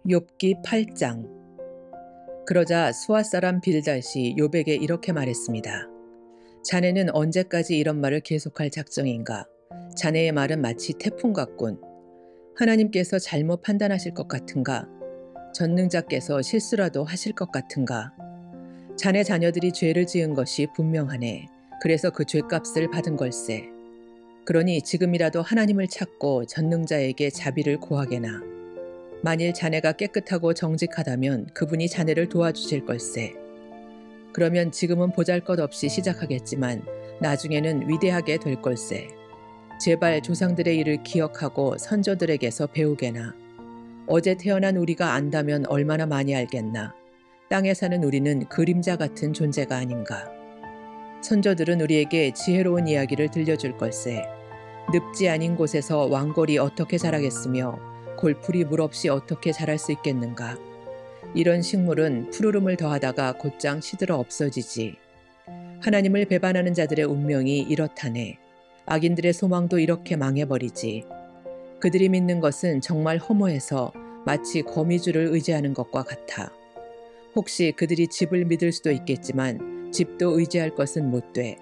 욥기 8장. 그러자 수아 사람 빌닷이 욥에게 이렇게 말했습니다. 자네는 언제까지 이런 말을 계속할 작정인가? 자네의 말은 마치 태풍 같군. 하나님께서 잘못 판단하실 것 같은가? 전능자께서 실수라도 하실 것 같은가? 자네 자녀들이 죄를 지은 것이 분명하네. 그래서 그 죄값을 받은 걸세. 그러니 지금이라도 하나님을 찾고 전능자에게 자비를 구하게나. 만일 자네가 깨끗하고 정직하다면 그분이 자네를 도와주실 걸세. 그러면 지금은 보잘것없이 시작하겠지만 나중에는 위대하게 될 걸세. 제발 조상들의 일을 기억하고 선조들에게서 배우게나. 어제 태어난 우리가 안다면 얼마나 많이 알겠나. 땅에 사는 우리는 그림자 같은 존재가 아닌가. 선조들은 우리에게 지혜로운 이야기를 들려줄 걸세. 늪지 아닌 곳에서 왕골이 어떻게 자라겠으며 골풀이 물 없이 어떻게 자랄 수 있겠는가. 이런 식물은 푸르름을 더하다가 곧장 시들어 없어지지. 하나님을 배반하는 자들의 운명이 이렇다네. 악인들의 소망도 이렇게 망해버리지. 그들이 믿는 것은 정말 허무해서 마치 거미줄을 의지하는 것과 같아. 혹시 그들이 집을 믿을 수도 있겠지만 집도 의지할 것은 못 돼.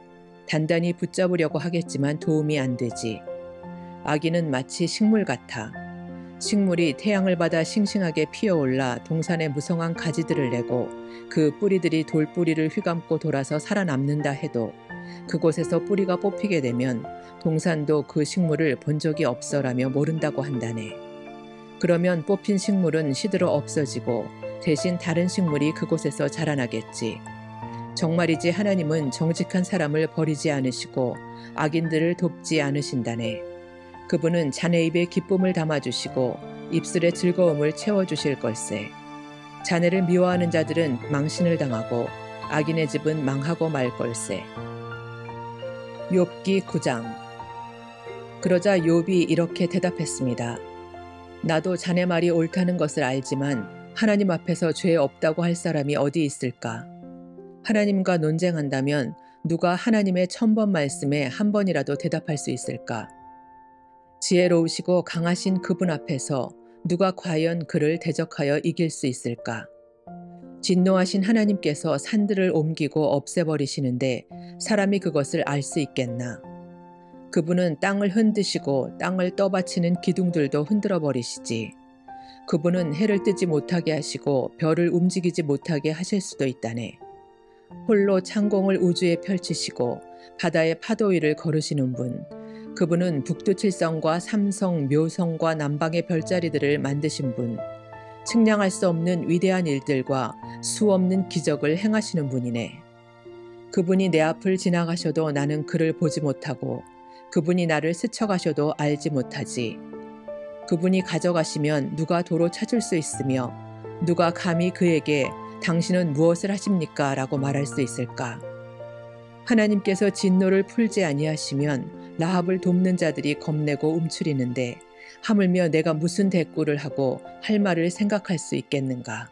단단히 붙잡으려고 하겠지만 도움이 안 되지. 악인은 마치 식물 같아. 식물이 태양을 받아 싱싱하게 피어올라 동산에 무성한 가지들을 내고 그 뿌리들이 돌뿌리를 휘감고 돌아서 살아남는다 해도 그곳에서 뿌리가 뽑히게 되면 동산도 그 식물을 본 적이 없어라며 모른다고 한다네. 그러면 뽑힌 식물은 시들어 없어지고 대신 다른 식물이 그곳에서 자라나겠지. 정말이지 하나님은 정직한 사람을 버리지 않으시고 악인들을 돕지 않으신다네. 그분은 자네 입에 기쁨을 담아주시고 입술에 즐거움을 채워주실 걸세. 자네를 미워하는 자들은 망신을 당하고 악인의 집은 망하고 말 걸세. 욥기 9장. 그러자 욥이 이렇게 대답했습니다. 나도 자네 말이 옳다는 것을 알지만 하나님 앞에서 죄 없다고 할 사람이 어디 있을까? 하나님과 논쟁한다면 누가 하나님의 1000번 말씀에 한 번이라도 대답할 수 있을까? 지혜로우시고 강하신 그분 앞에서 누가 과연 그를 대적하여 이길 수 있을까? 진노하신 하나님께서 산들을 옮기고 없애버리시는데 사람이 그것을 알 수 있겠나? 그분은 땅을 흔드시고 땅을 떠받치는 기둥들도 흔들어 버리시지. 그분은 해를 뜨지 못하게 하시고 별을 움직이지 못하게 하실 수도 있다네. 홀로 창공을 우주에 펼치시고 바다의 파도 위를 걸으시는 분. 그분은 북두칠성과 삼성, 묘성과 남방의 별자리들을 만드신 분. 측량할 수 없는 위대한 일들과 수 없는 기적을 행하시는 분이네. 그분이 내 앞을 지나가셔도 나는 그를 보지 못하고 그분이 나를 스쳐가셔도 알지 못하지. 그분이 가져가시면 누가 도로 찾을 수 있으며 누가 감히 그에게 당신은 무엇을 하십니까? 라고 말할 수 있을까? 하나님께서 진노를 풀지 아니하시면 라합을 돕는 자들이 겁내고 움츠리는데 하물며 내가 무슨 대꾸를 하고 할 말을 생각할 수 있겠는가?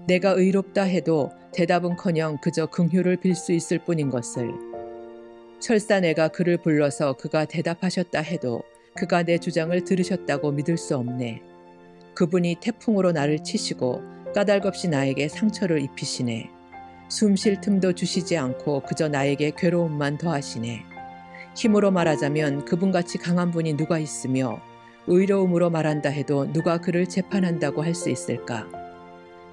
내가 의롭다 해도 대답은커녕 그저 긍휼을 빌 수 있을 뿐인 것을. 설사 내가 그를 불러서 그가 대답하셨다 해도 그가 내 주장을 들으셨다고 믿을 수 없네. 그분이 태풍으로 나를 치시고 까닭없이 나에게 상처를 입히시네. 숨 쉴 틈도 주시지 않고 그저 나에게 괴로움만 더하시네. 힘으로 말하자면 그분같이 강한 분이 누가 있으며 의로움으로 말한다 해도 누가 그를 재판한다고 할 수 있을까?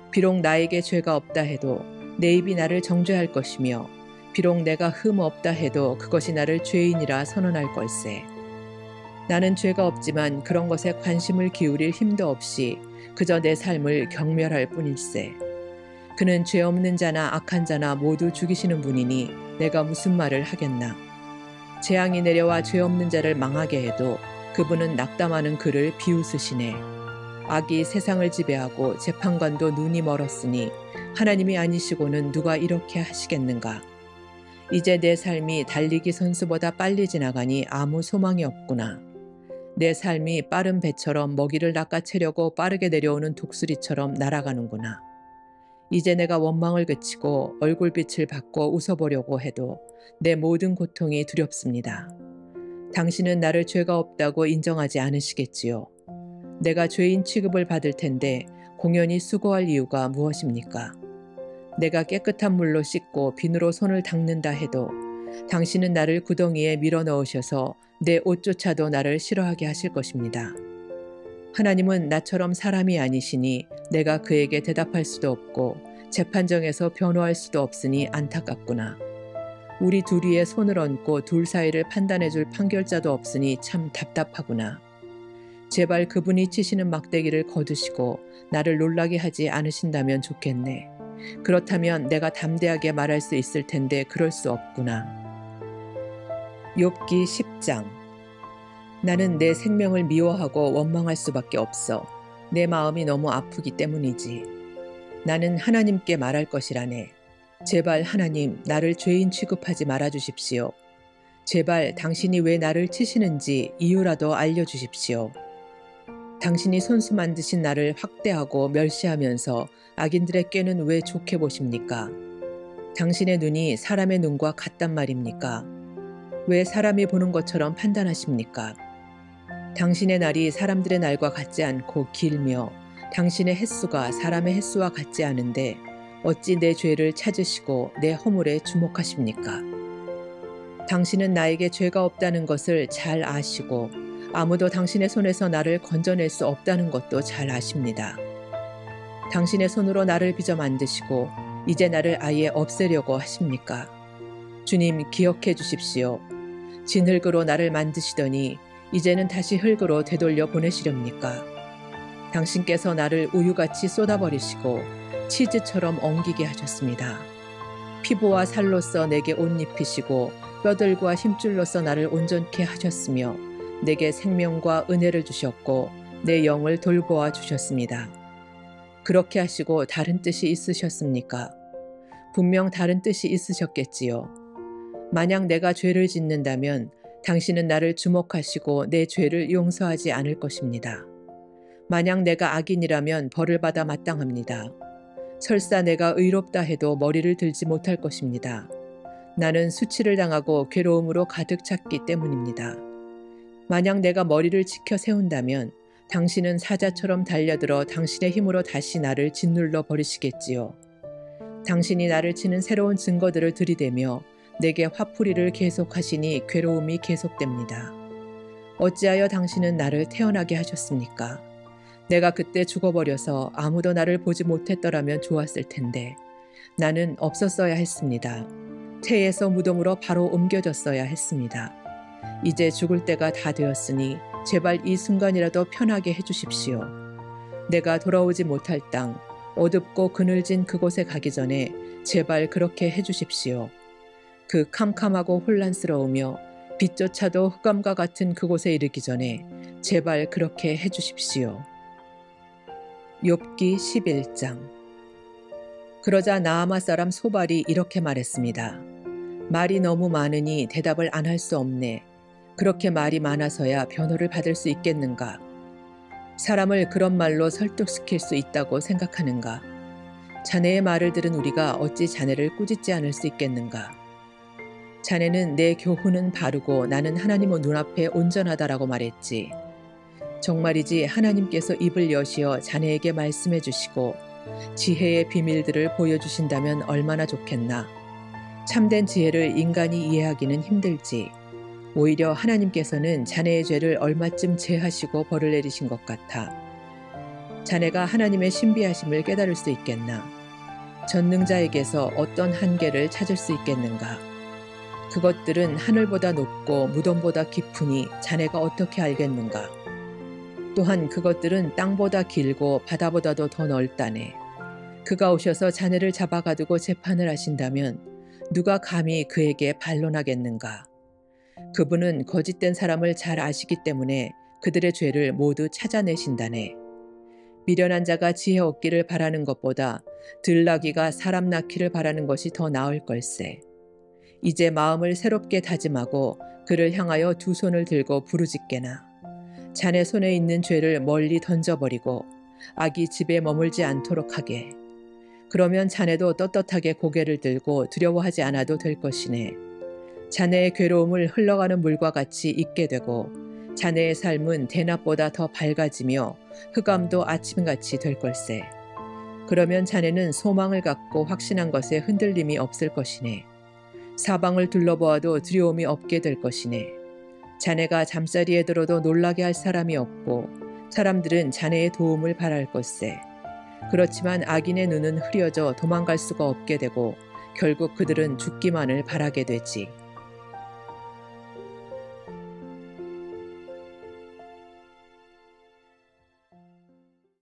비록 나에게 죄가 없다 해도 내 입이 나를 정죄할 것이며 비록 내가 흠 없다 해도 그것이 나를 죄인이라 선언할 걸세. 나는 죄가 없지만 그런 것에 관심을 기울일 힘도 없이 그저 내 삶을 경멸할 뿐일세. 그는 죄 없는 자나 악한 자나 모두 죽이시는 분이니 내가 무슨 말을 하겠나. 재앙이 내려와 죄 없는 자를 망하게 해도 그분은 낙담하는 그를 비웃으시네. 악이 세상을 지배하고 재판관도 눈이 멀었으니 하나님이 아니시고는 누가 이렇게 하시겠는가. 이제 내 삶이 달리기 선수보다 빨리 지나가니 아무 소망이 없구나. 내 삶이 빠른 배처럼 먹이를 낚아채려고 빠르게 내려오는 독수리처럼 날아가는구나. 이제 내가 원망을 그치고 얼굴빛을 바꿔 웃어보려고 해도 내 모든 고통이 두렵습니다. 당신은 나를 죄가 없다고 인정하지 않으시겠지요. 내가 죄인 취급을 받을 텐데 공연히 수고할 이유가 무엇입니까? 내가 깨끗한 물로 씻고 비누로 손을 닦는다 해도 당신은 나를 구덩이에 밀어 넣으셔서 내 옷조차도 나를 싫어하게 하실 것입니다. 하나님은 나처럼 사람이 아니시니 내가 그에게 대답할 수도 없고 재판정에서 변호할 수도 없으니 안타깝구나. 우리 둘 위에 손을 얹고 둘 사이를 판단해 줄 판결자도 없으니 참 답답하구나. 제발 그분이 치시는 막대기를 거두시고 나를 놀라게 하지 않으신다면 좋겠네. 그렇다면 내가 담대하게 말할 수 있을 텐데 그럴 수 없구나. 욥기 10장. 나는 내 생명을 미워하고 원망할 수밖에 없어. 내 마음이 너무 아프기 때문이지. 나는 하나님께 말할 것이라네. 제발 하나님, 나를 죄인 취급하지 말아 주십시오. 제발 당신이 왜 나를 치시는지 이유라도 알려주십시오. 당신이 손수 만드신 나를 확대하고 멸시하면서 악인들의 꾀는 왜 좋게 보십니까? 당신의 눈이 사람의 눈과 같단 말입니까? 왜 사람이 보는 것처럼 판단하십니까? 당신의 날이 사람들의 날과 같지 않고 길며 당신의 햇수가 사람의 햇수와 같지 않은데 어찌 내 죄를 찾으시고 내 허물에 주목하십니까? 당신은 나에게 죄가 없다는 것을 잘 아시고 아무도 당신의 손에서 나를 건져낼 수 없다는 것도 잘 아십니다. 당신의 손으로 나를 빚어 만드시고 이제 나를 아예 없애려고 하십니까? 주님, 기억해 주십시오. 진흙으로 나를 만드시더니 이제는 다시 흙으로 되돌려 보내시렵니까? 당신께서 나를 우유같이 쏟아버리시고 치즈처럼 엉기게 하셨습니다. 피부와 살로써 내게 옷 입히시고 뼈들과 힘줄로써 나를 온전케 하셨으며 내게 생명과 은혜를 주셨고 내 영을 돌보아 주셨습니다. 그렇게 하시고 다른 뜻이 있으셨습니까? 분명 다른 뜻이 있으셨겠지요. 만약 내가 죄를 짓는다면 당신은 나를 주목하시고 내 죄를 용서하지 않을 것입니다. 만약 내가 악인이라면 벌을 받아 마땅합니다. 설사 내가 의롭다 해도 머리를 들지 못할 것입니다. 나는 수치를 당하고 괴로움으로 가득 찼기 때문입니다. 만약 내가 머리를 지켜 세운다면 당신은 사자처럼 달려들어 당신의 힘으로 다시 나를 짓눌러 버리시겠지요. 당신이 나를 치는 새로운 증거들을 들이대며 내게 화풀이를 계속하시니 괴로움이 계속됩니다. 어찌하여 당신은 나를 태어나게 하셨습니까? 내가 그때 죽어버려서 아무도 나를 보지 못했더라면 좋았을 텐데 나는 없었어야 했습니다. 태에서 무덤으로 바로 옮겨졌어야 했습니다. 이제 죽을 때가 다 되었으니 제발 이 순간이라도 편하게 해주십시오. 내가 돌아오지 못할 땅, 어둡고 그늘진 그곳에 가기 전에 제발 그렇게 해주십시오. 그 캄캄하고 혼란스러우며 빛조차도 흑암과 같은 그곳에 이르기 전에 제발 그렇게 해주십시오. 욥기 11장. 그러자 나아마 사람 소발이 이렇게 말했습니다. 말이 너무 많으니 대답을 안 할 수 없네. 그렇게 말이 많아서야 변호를 받을 수 있겠는가? 사람을 그런 말로 설득시킬 수 있다고 생각하는가? 자네의 말을 들은 우리가 어찌 자네를 꾸짖지 않을 수 있겠는가? 자네는 내 교훈은 바르고 나는 하나님 눈앞에 온전하다라고 말했지. 정말이지 하나님께서 입을 여시어 자네에게 말씀해 주시고 지혜의 비밀들을 보여주신다면 얼마나 좋겠나. 참된 지혜를 인간이 이해하기는 힘들지. 오히려 하나님께서는 자네의 죄를 얼마쯤 제하시고 벌을 내리신 것 같아. 자네가 하나님의 신비하심을 깨달을 수 있겠나. 전능자에게서 어떤 한계를 찾을 수 있겠는가. 그것들은 하늘보다 높고 무덤보다 깊으니 자네가 어떻게 알겠는가. 또한 그것들은 땅보다 길고 바다보다도 더 넓다네. 그가 오셔서 자네를 잡아가두고 재판을 하신다면 누가 감히 그에게 반론하겠는가. 그분은 거짓된 사람을 잘 아시기 때문에 그들의 죄를 모두 찾아내신다네. 미련한 자가 지혜 얻기를 바라는 것보다 들나귀가 사람 낳기를 바라는 것이 더 나을 걸세. 이제 마음을 새롭게 다짐하고 그를 향하여 두 손을 들고 부르짖게나. 자네 손에 있는 죄를 멀리 던져버리고 악이 집에 머물지 않도록 하게. 그러면 자네도 떳떳하게 고개를 들고 두려워하지 않아도 될 것이네. 자네의 괴로움을 흘러가는 물과 같이 잊게 되고 자네의 삶은 대낮보다 더 밝아지며 흑암도 아침같이 될 걸세. 그러면 자네는 소망을 갖고 확신한 것에 흔들림이 없을 것이네. 사방을 둘러보아도 두려움이 없게 될 것이네. 자네가 잠자리에 들어도 놀라게 할 사람이 없고 사람들은 자네의 도움을 바랄 것세. 그렇지만 악인의 눈은 흐려져 도망갈 수가 없게 되고 결국 그들은 죽기만을 바라게 되지.